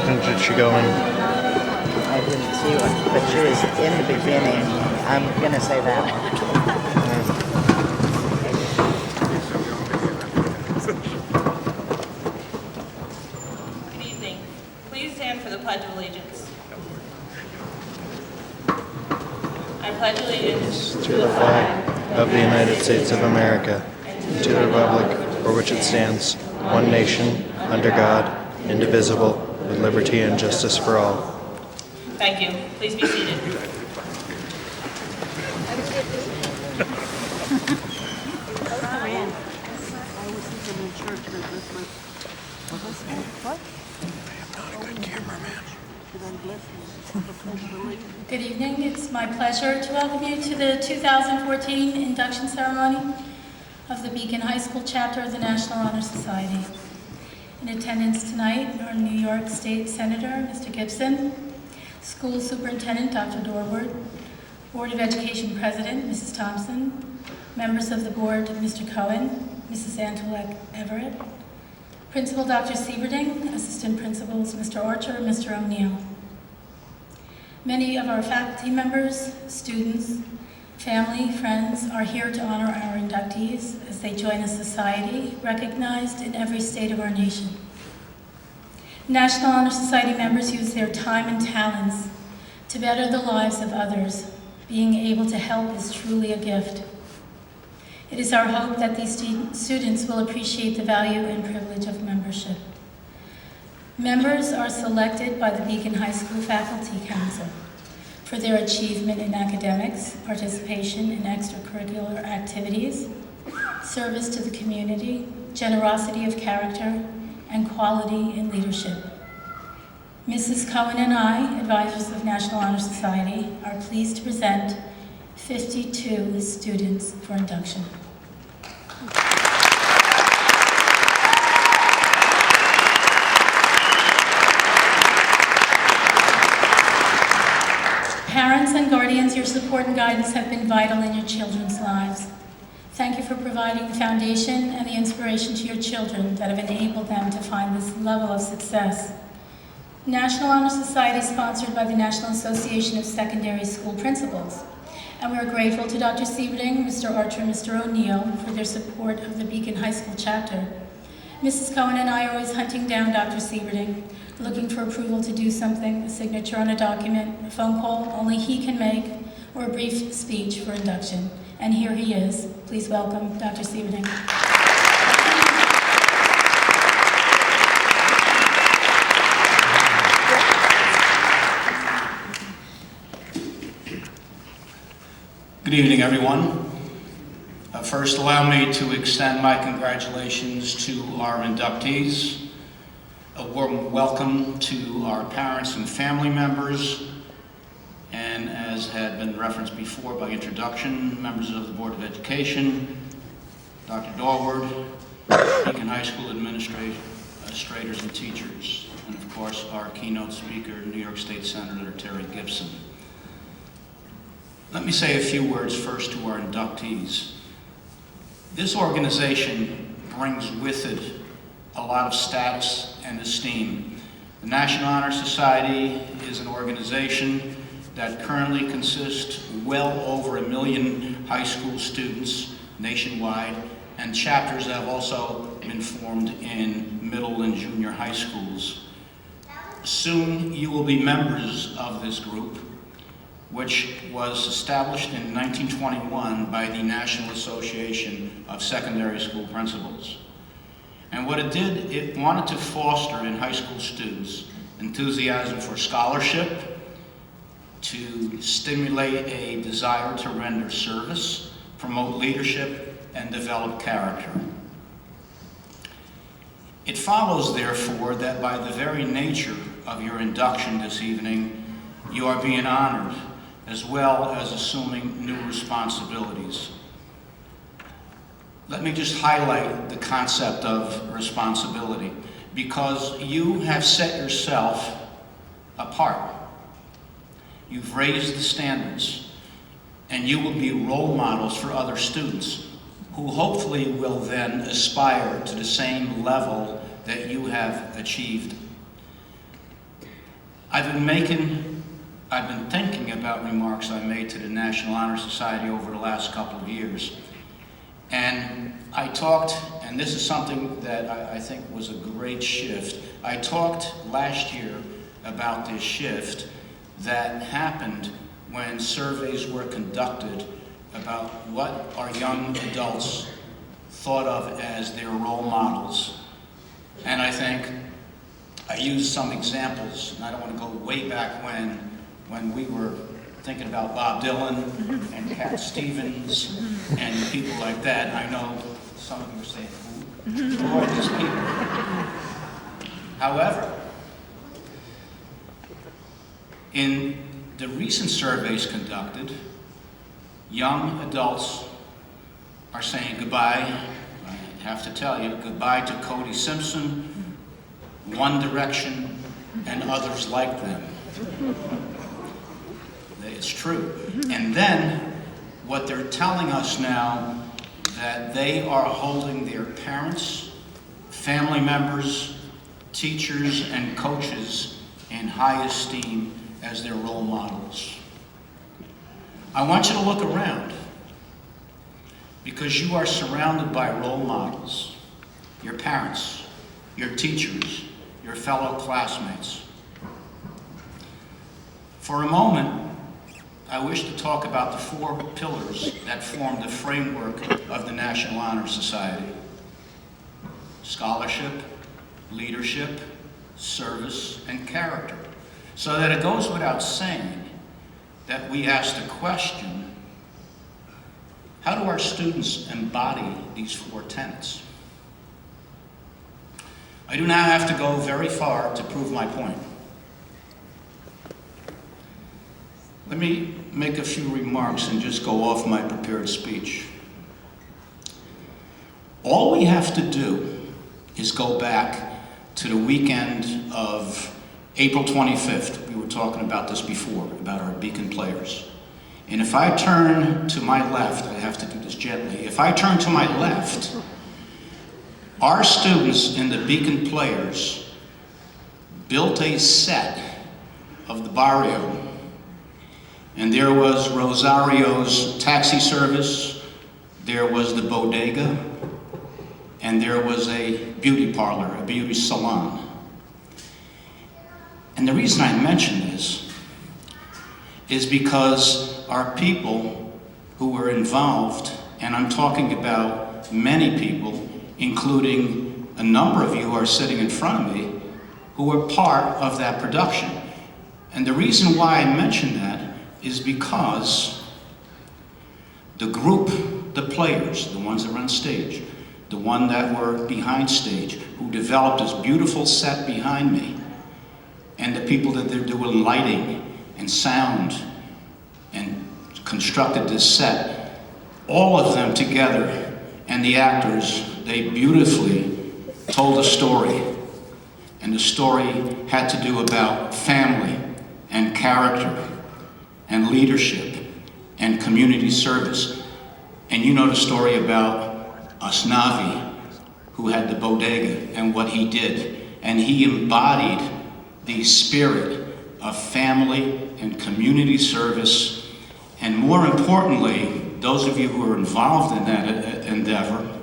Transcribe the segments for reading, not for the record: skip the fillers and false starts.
Did she go in? I didn't see one, but she was in the beginning. I'm going to say that one. Good evening. Please stand for the Pledge of Allegiance. I pledge allegiance To the flag of the United States of America, and to the republic for which it stands, one nation, under God, indivisible, with liberty and justice for all. Thank you. Please be seated. Good evening. It's my pleasure to welcome you to the 2014 induction ceremony of the Beacon High School chapter of the National Honor Society. In attendance tonight are New York State Senator Mr. Gibson, School Superintendent Dr. Dorward, Board of Education President Mrs. Thompson, members of the board Mr. Cohen, Mrs. Antolek Everett, Principal Dr. Sieverding, Assistant Principals Mr. Archer and Mr. O'Neill. Many of our faculty members, students, family, friends are here to honor our inductees as they join a society recognized in every state of our nation. National Honor Society members use their time and talents to better the lives of others. Being able to help is truly a gift. It is our hope that these students will appreciate the value and privilege of membership. Members are selected by the Beacon High School Faculty Council for their achievement in academics, participation in extracurricular activities, service to the community, generosity of character, and quality in leadership. Mrs. Cohen and I, advisors of National Honor Society, are pleased to present 52 students for induction. Parents and guardians, your support and guidance have been vital in your children's lives. Thank you for providing the foundation and the inspiration to your children that have enabled them to find this level of success. National Honor Society is sponsored by the National Association of Secondary School Principals, and we are grateful to Dr. Sieverding, Mr. Archer, and Mr. O'Neill for their support of the Beacon High School chapter. Mrs. Cohen and I are always hunting down Dr. Sieverding, looking for approval to do something, a signature on a document, a phone call only he can make, or a brief speech for induction. And here he is. Please welcome Dr. Sieverding. Good evening, everyone. First, allow me to extend my congratulations to our inductees. A warm welcome to our parents and family members, and as had been referenced before by introduction, members of the Board of Education, Dr. Dorward, Beacon High School administrators and teachers, and of course our keynote speaker, New York State Senator Terry Gibson. Let me say a few words first to our inductees. This organization brings with it a lot of status and esteem. The National Honor Society is an organization that currently consists well over 1 million high school students nationwide, and chapters have also been formed in middle and junior high schools. Soon you will be members of this group, which was established in 1921 by the National Association of Secondary School Principals. And what it did, it wanted to foster in high school students enthusiasm for scholarship, to stimulate a desire to render service, promote leadership, and develop character. It follows, therefore, that by the very nature of your induction this evening, you are being honored, as well as assuming new responsibilities. Let me just highlight the concept of responsibility, because you have set yourself apart. You've raised the standards, and you will be role models for other students who hopefully will then aspire to the same level that you have achieved. I've been thinking about remarks I made to the National Honor Society over the last couple of years. And I talked, and this is something that I think was a great shift. I talked last year about this shift that happened when surveys were conducted about what our young adults thought of as their role models. And I think I used some examples, and I don't want to go way back when we were thinking about Bob Dylan and Cat Stevens and people like that. I know some of you are saying, who are these people? However, in the recent surveys conducted, young adults are saying goodbye, I have to tell you, goodbye to Cody Simpson, One Direction, and others like them. It's true. And then, what they're telling us now, that they are holding their parents, family members, teachers, and coaches in high esteem as their role models. I want you to look around, because you are surrounded by role models, your parents, your teachers, your fellow classmates. For a moment, I wish to talk about the 4 pillars that form the framework of the National Honor Society: scholarship, leadership, service, and character. So that it goes without saying that we ask the question, how do our students embody these 4 tenets? I do not have to go very far to prove my point. Let me make a few remarks and just go off my prepared speech. All we have to do is go back to the weekend of April 25th. We were talking about this before, about our Beacon players. And if I turn to my left, I have to do this gently. If I turn to my left, our students in the Beacon players built a set of the barrio. And there was Rosario's taxi service, there was the bodega, and there was a beauty parlor, a beauty salon. And the reason I mention this is because our people who were involved, and I'm talking about many people, including a number of you who are sitting in front of me, who were part of that production. And the reason why I mention that is because the group, the players, the ones that were on stage, the one that were behind stage, who developed this beautiful set behind me, and the people that they're doing lighting and sound and constructed this set, all of them together, and the actors, they beautifully told a story. And the story had to do about family and character and leadership and community service. And you know the story about Asnavi, who had the bodega and what he did. And he embodied the spirit of family and community service. And more importantly, those of you who are involved in that endeavor,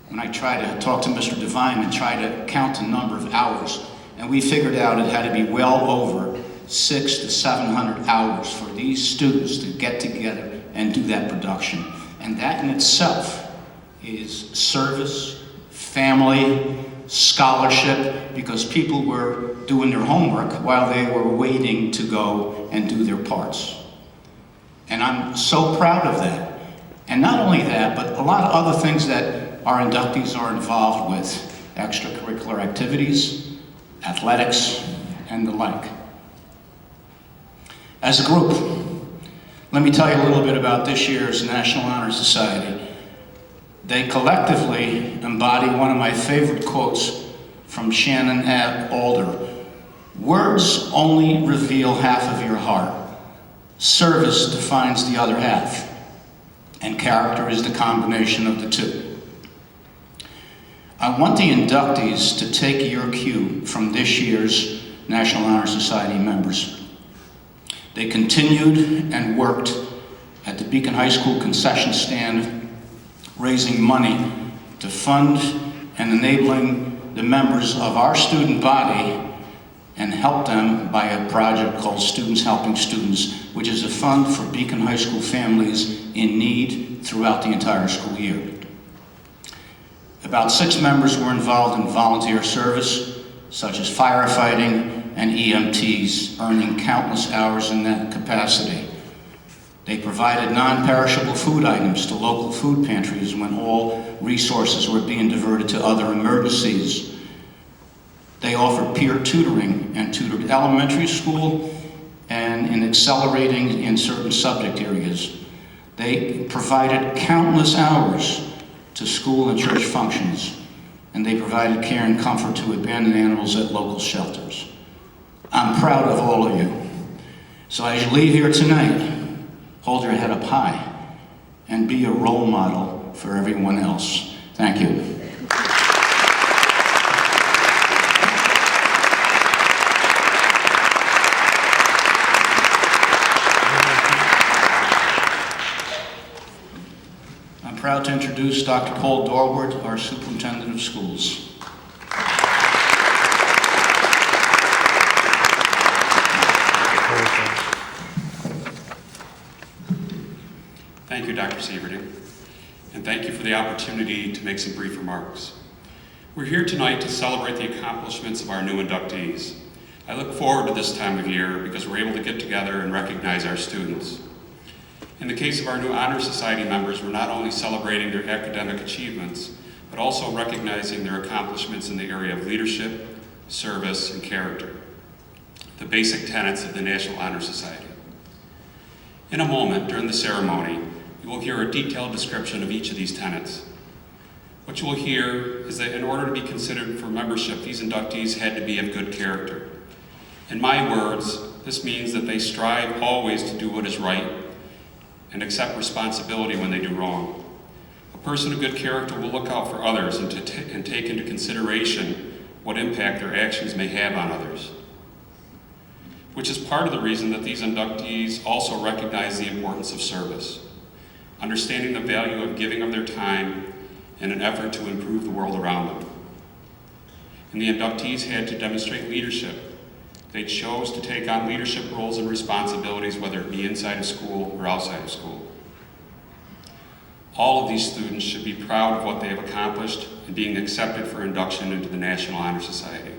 when I try to talk to Mr. Devine and try to count the number of hours, and we figured out it had to be well over 600 to 700 hours for these students to get together and do that production. And that in itself is service, family, scholarship, because people were doing their homework while they were waiting to go and do their parts. And I'm so proud of that. And not only that, but a lot of other things that our inductees are involved with, extracurricular activities, athletics, and the like. As a group, let me tell you a little bit about this year's National Honor Society. They collectively embody one of my favorite quotes from Shannon Alder. Words only reveal half of your heart. Service defines the other half, and character is the combination of the two. I want the inductees to take your cue from this year's National Honor Society members. They continued and worked at the Beacon High School concession stand, raising money to fund and enabling the members of our student body and help them by a project called Students Helping Students, which is a fund for Beacon High School families in need throughout the entire school year. About 6 members were involved in volunteer service, such as firefighting and EMTs, earning countless hours in that capacity. They provided non-perishable food items to local food pantries when all resources were being diverted to other emergencies. They offered peer tutoring and tutored elementary school and in accelerating in certain subject areas. They provided countless hours to school and church functions, and they provided care and comfort to abandoned animals at local shelters. I'm proud of all of you. So as you leave here tonight, hold your head up high and be a role model for everyone else. Thank you. I'm proud to introduce Dr. Paul Dorward, our Superintendent of Schools. Thank you, Dr. Sieverding, and thank you for the opportunity to make some brief remarks. We're here tonight to celebrate the accomplishments of our new inductees. I look forward to this time of year because we're able to get together and recognize our students. In the case of our new Honor Society members, we're not only celebrating their academic achievements, but also recognizing their accomplishments in the area of leadership, service, and character, the basic tenets of the National Honor Society. In a moment, during the ceremony, you will hear a detailed description of each of these tenets. What you will hear is that in order to be considered for membership, these inductees had to be of good character. In my words, this means that they strive always to do what is right and accept responsibility when they do wrong. A person of good character will look out for others and take into consideration what impact their actions may have on others, which is part of the reason that these inductees also recognize the importance of service, understanding the value of giving of their time in an effort to improve the world around them. And the inductees had to demonstrate leadership. They chose to take on leadership roles and responsibilities, whether it be inside of school or outside of school. All of these students should be proud of what they have accomplished and being accepted for induction into the National Honor Society.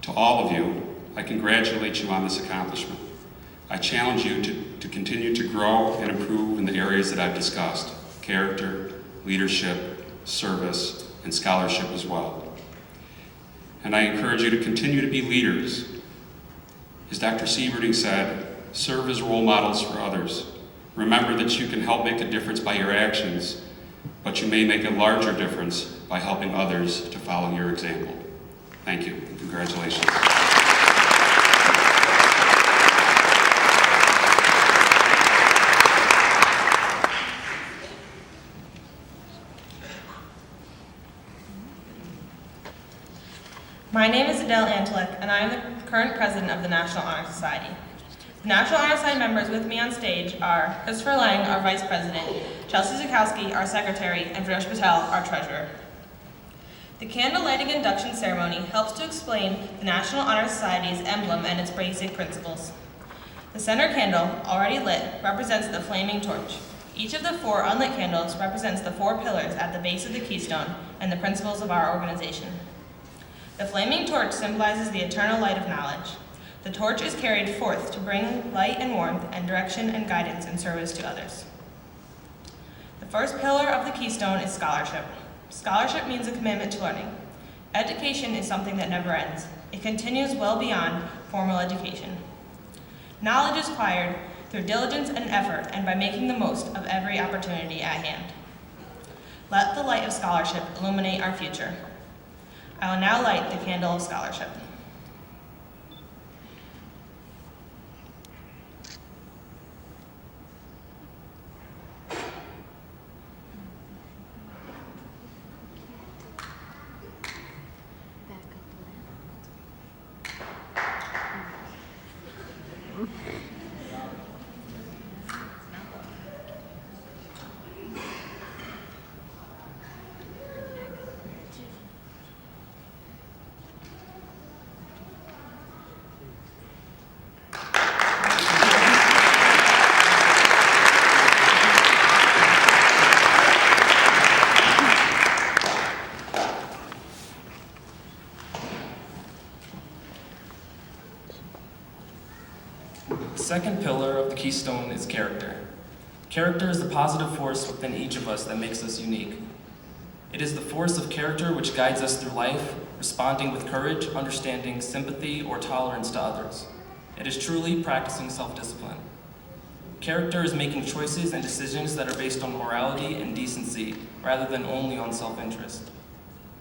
To all of you, I congratulate you on this accomplishment. I challenge you to continue to grow and improve in the areas that I've discussed: character, leadership, service, and scholarship as well. And I encourage you to continue to be leaders. As Dr. Sieverding said, serve as role models for others. Remember that you can help make a difference by your actions, but you may make a larger difference by helping others to follow your example. Thank you, and congratulations. My name is Adele Antelik, and I am the current president of the National Honor Society. The National Honor Society members with me on stage are Christopher Lang, our vice president, Chelsea Zukowski, our secretary, and Viresh Patel, our treasurer. The candle lighting induction ceremony helps to explain the National Honor Society's emblem and its basic principles. The center candle, already lit, represents the flaming torch. Each of the 4 unlit candles represents the 4 pillars at the base of the keystone and the principles of our organization. The flaming torch symbolizes the eternal light of knowledge. The torch is carried forth to bring light and warmth and direction and guidance in service to others. The first pillar of the keystone is scholarship. Scholarship means a commitment to learning. Education is something that never ends. It continues well beyond formal education. Knowledge is acquired through diligence and effort and by making the most of every opportunity at hand. Let the light of scholarship illuminate our future. I will now light the candle of scholarship. The second pillar of the keystone is character. Character is the positive force within each of us that makes us unique. It is the force of character which guides us through life, responding with courage, understanding, sympathy, or tolerance to others. It is truly practicing self-discipline. Character is making choices and decisions that are based on morality and decency, rather than only on self-interest.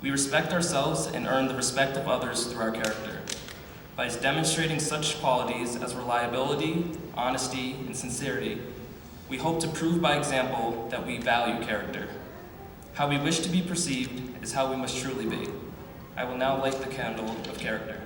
We respect ourselves and earn the respect of others through our character. By demonstrating such qualities as reliability, honesty, and sincerity, we hope to prove by example that we value character. How we wish to be perceived is how we must truly be. I will now light the candle of character.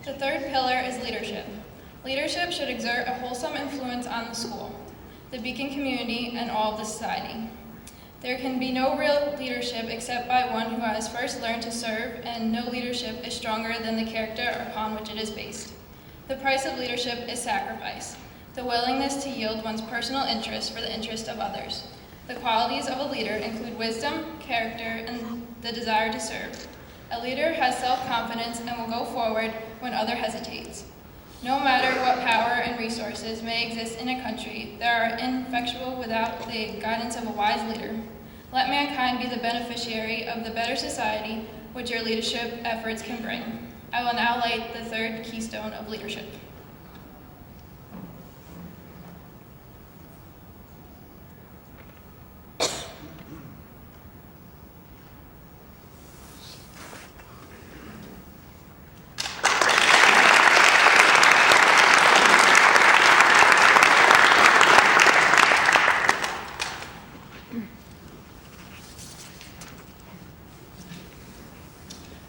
The third pillar is leadership. Leadership should exert a wholesome influence on the school, the Beacon community, and all of the society. There can be no real leadership except by one who has first learned to serve, and no leadership is stronger than the character upon which it is based. The price of leadership is sacrifice, the willingness to yield one's personal interest for the interest of others. The qualities of a leader include wisdom, character, and the desire to serve. A leader has self-confidence and will go forward when other hesitates. No matter what power and resources may exist in a country, they are ineffectual without the guidance of a wise leader. Let mankind be the beneficiary of the better society which your leadership efforts can bring. I will now light the third keystone of leadership.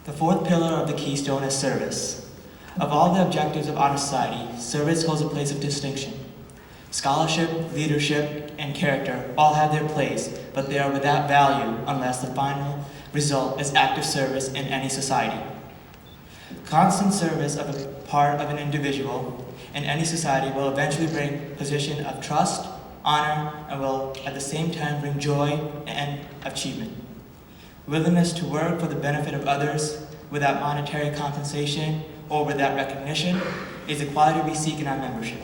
The fourth pillar of the keystone is service. Of all the objectives of honor society, service holds a place of distinction. Scholarship, leadership, and character all have their place, but they are without value unless the final result is active service in any society. Constant service of a part of an individual in any society will eventually bring a position of trust, honor, and will at the same time bring joy and achievement. Willingness to work for the benefit of others without monetary compensation or without recognition is the quality we seek in our membership.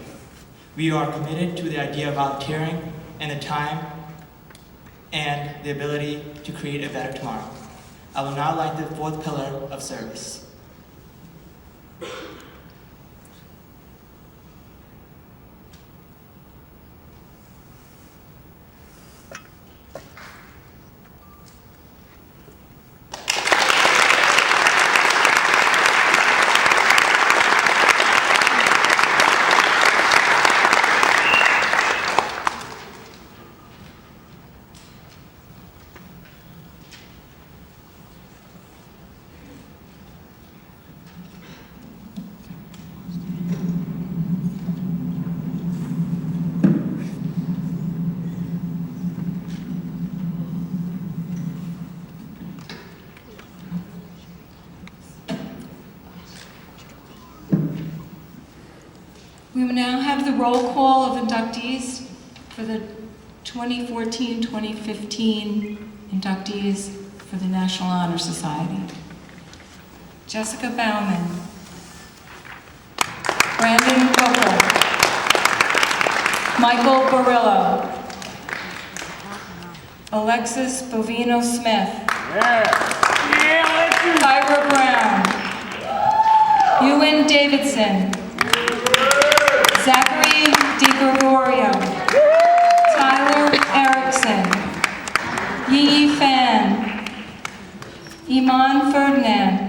We are committed to the idea of volunteering and the time and the ability to create a better tomorrow. I will now light the fourth pillar of service. We will now have the roll call of inductees for the 2014-2015 inductees for the National Honor Society. Jessica Bauman, Brandon Gufler, Michael Barillo, Alexis Bovino Smith, Tyra Brown, Ewan Davidson, Zachary DiGregorio, Tyler Erickson, Yi Fan, Iman Ferdinand,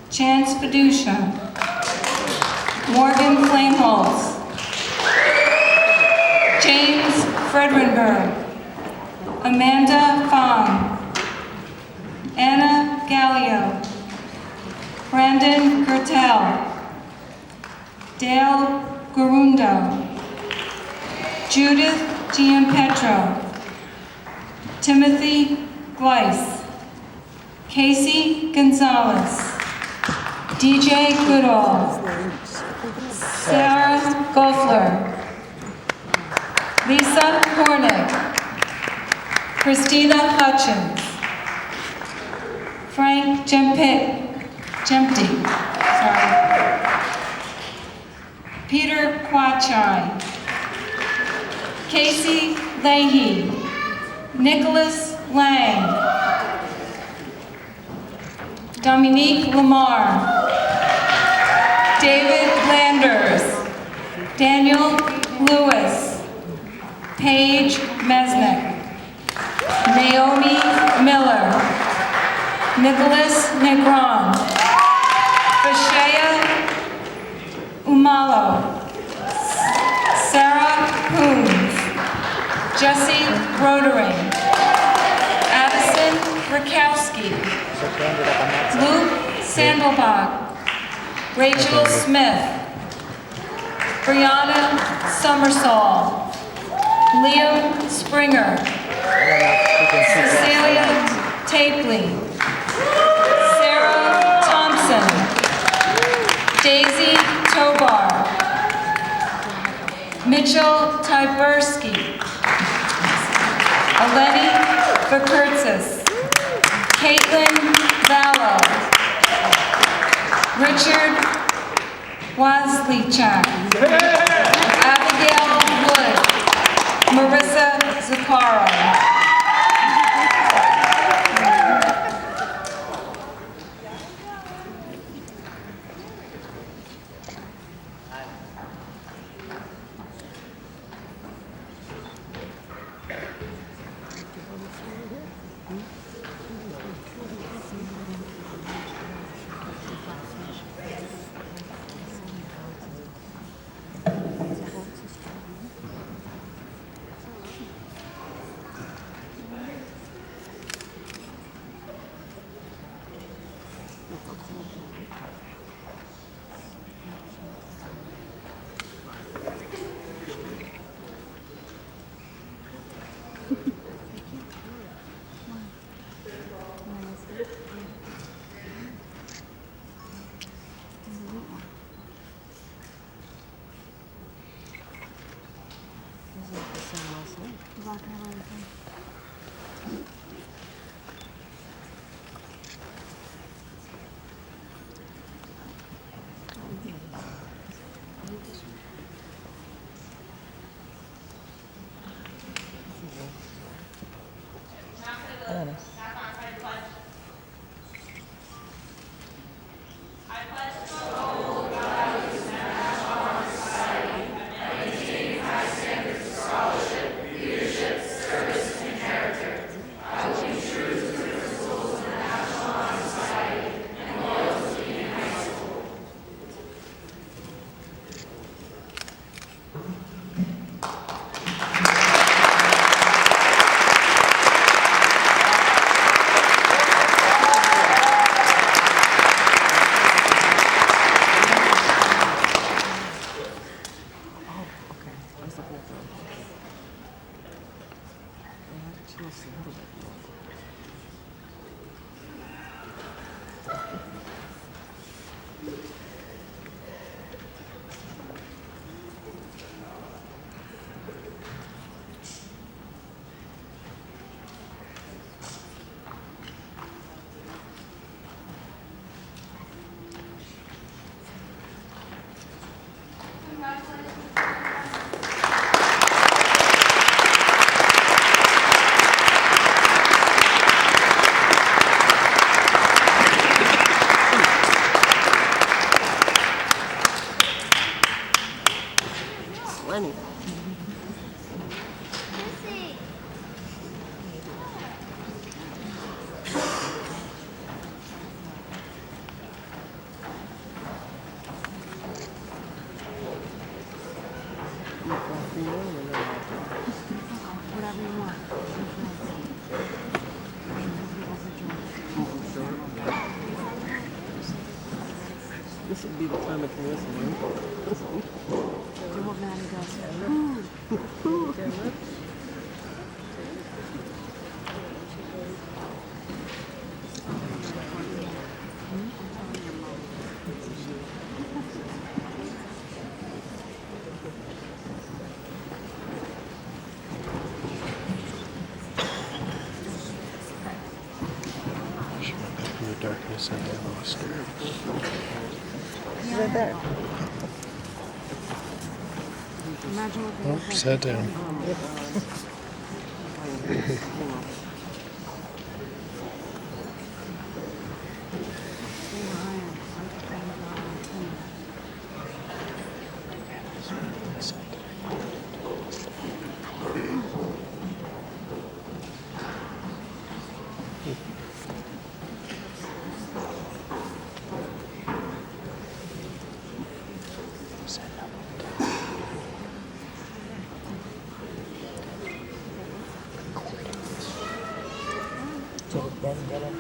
Chance Fiducia, Morgan Flameholz, James Fredrenberg, Amanda Fong, Anna Gallio, Brandon Gertel, Dale Garundo, Judith Gianpetro, Timothy Gleiss, Casey Gonzalez, DJ Goodall, Sara Gufler, Lisa Hornick, Christina Hutchins, Frank Jempty, Peter Quachai, Casey Leahy, Nicholas Lang, Dominique Lamar, David Landers, Daniel Lewis, Paige Mesnick, Naomi Miller, Nicholas Negron, Bashaya Umalo, Sarah Coombs, Jesse Rodering, Addison Rakowski, Luke Sandelbach, Rachel Smith, Brianna Summersall, Liam Springer, Cecilia Tapley, Sarah Thompson, Daisy Tobar, Mitchell Tyberski, Eleni Vakurtzis, Caitlin Vallow, Richard Wazlichak, Abigail Wood, Marissa Zaccaro. money. Whatever you want. This would be the time of listen. Do what Maddie does. In the darkness and the scared. Is it there? Imagine what they Oh, sat down. So then get it.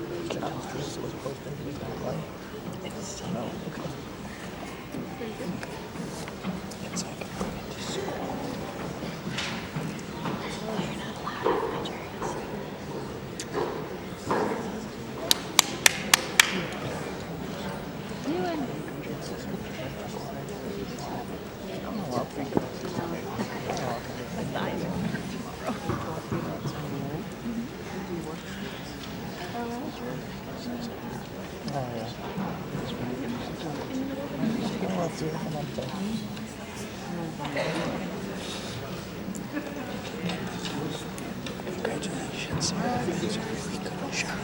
Was supposed to be like it's no. Okay. It's like to school. You're not allowed in Nigeria. I'll think about it. Congratulations. It's a really good job.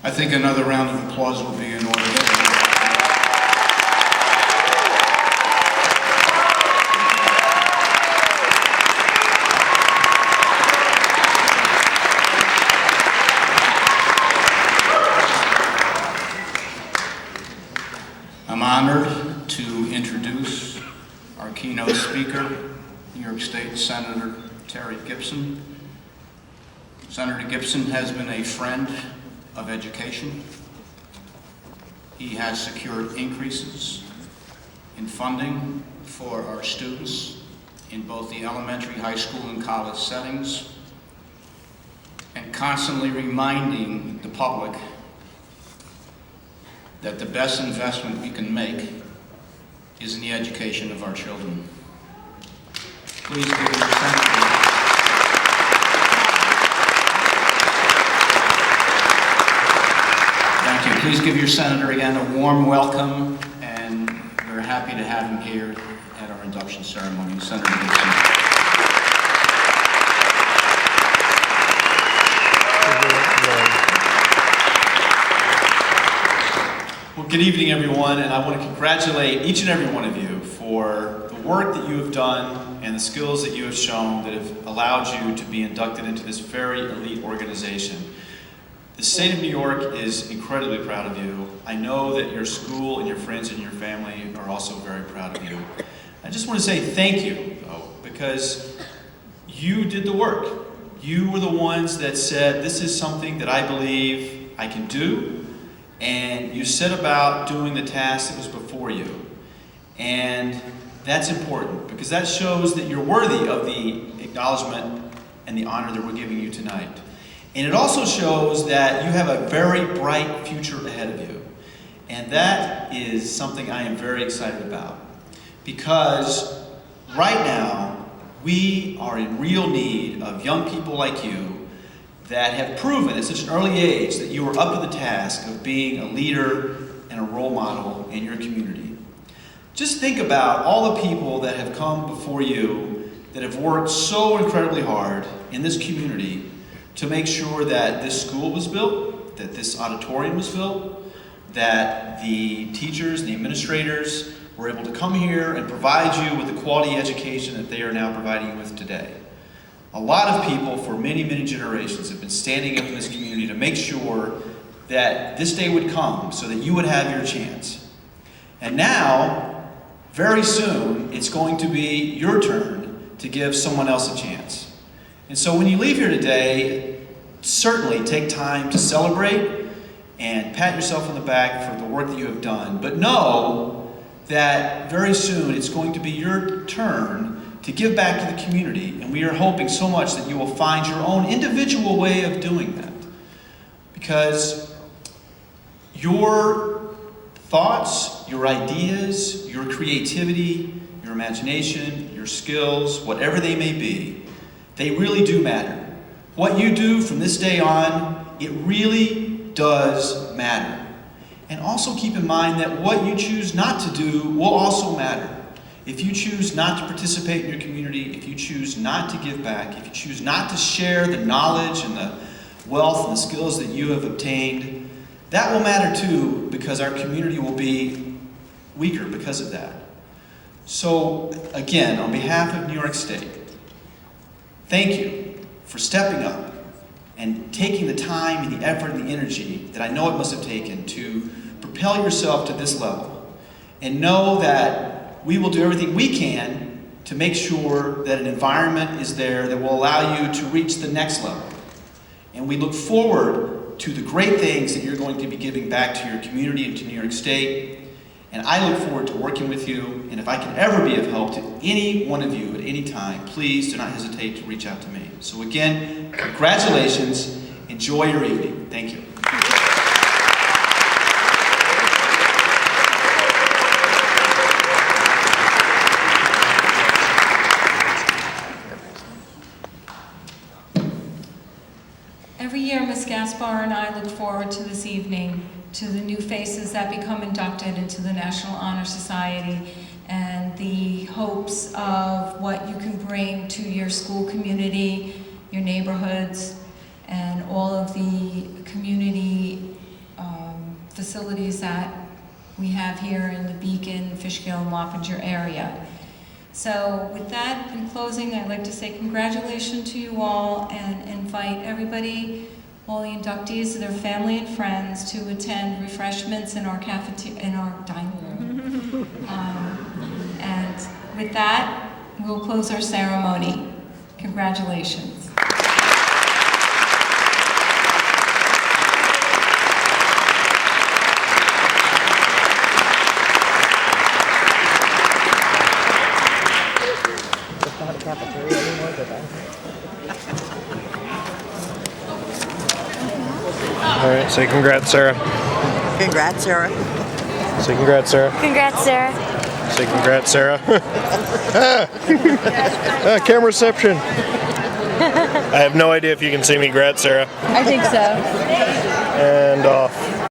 I think another round of applause will be in order. I'm honored to introduce our keynote speaker, New York State Senator Terry Gibson. Senator Gibson has been a friend of education. He has secured increases in funding for our students in both the elementary, high school, and college settings, and constantly reminding the public that the best investment we can make is in the education of our children. Please give your attention. Thank you. Please give your senator again a warm welcome, and we're happy to have him here at our induction ceremony. Senator Gibson. Well, good evening, everyone, and I want to congratulate each and every one of you for the work that you have done and the skills that you have shown that have allowed you to be inducted into this very elite organization. The state of New York is incredibly proud of you. I know that your school and your friends and your family are also very proud of you. I just want to say thank you, though, because you did the work. You were the ones that said, this is something that I believe I can do, and you set about doing the task that was before you. And that's important, because that shows that you're worthy of the acknowledgement and the honor that we're giving you tonight. And it also shows that you have a very bright future ahead of you. And that is something I am very excited about. Because right now, we are in real need of young people like you that have proven at such an early age that you are up to the task of being a leader and a role model in your community. Just think about all the people that have come before you that have worked so incredibly hard in this community to make sure that this school was built, that this auditorium was built, that the teachers and the administrators were able to come here and provide you with the quality education that they are now providing you with today. A lot of people for many, many generations have been standing up in this community to make sure that this day would come so that you would have your chance. And now, very soon, it's going to be your turn to give someone else a chance. And so when you leave here today, certainly take time to celebrate and pat yourself on the back for the work that you have done. But know that very soon it's going to be your turn to give back to the community. And we are hoping so much that you will find your own individual way of doing that. Because your thoughts, your ideas, your creativity, your imagination, your skills, whatever they may be, they really do matter. What you do from this day on, it really does matter. And also keep in mind that what you choose not to do will also matter. If you choose not to participate in your community, if you choose not to give back, if you choose not to share the knowledge and the wealth and the skills that you have obtained, that will matter too, because our community will be weaker because of that. So again, on behalf of New York State, thank you for stepping up and taking the time and the effort and the energy that I know it must have taken to propel yourself to this level. And know that we will do everything we can to make sure that an environment is there that will allow you to reach the next level. And we look forward to the great things that you're going to be giving back to your community and to New York State. And I look forward to working with you. And if I can ever be of help to any one of you at any time, please do not hesitate to reach out to me. So again, congratulations. Enjoy your evening. Thank you. Every year, Ms. Gaspar and I look forward to this evening, to the new faces that become inducted into the National Honor Society, and the hopes of what you can bring to your school community, your neighborhoods, and all of the community facilities that we have here in the Beacon, Fishkill, and Wappinger area. So with that, in closing, I'd like to say congratulations to you all and invite everybody, all the inductees and their family and friends, to attend refreshments in our cafeteria, in our dining room. And with that, we'll close our ceremony. Congratulations. Cafeteria anymore, did I? All right, say congrats, Sarah. Congrats, Sarah. Say congrats, Sarah. Congrats, Sarah. Say congrats, Sarah. Camera reception. I have no idea if you can see me. Congrats, Sarah. I think so. And off.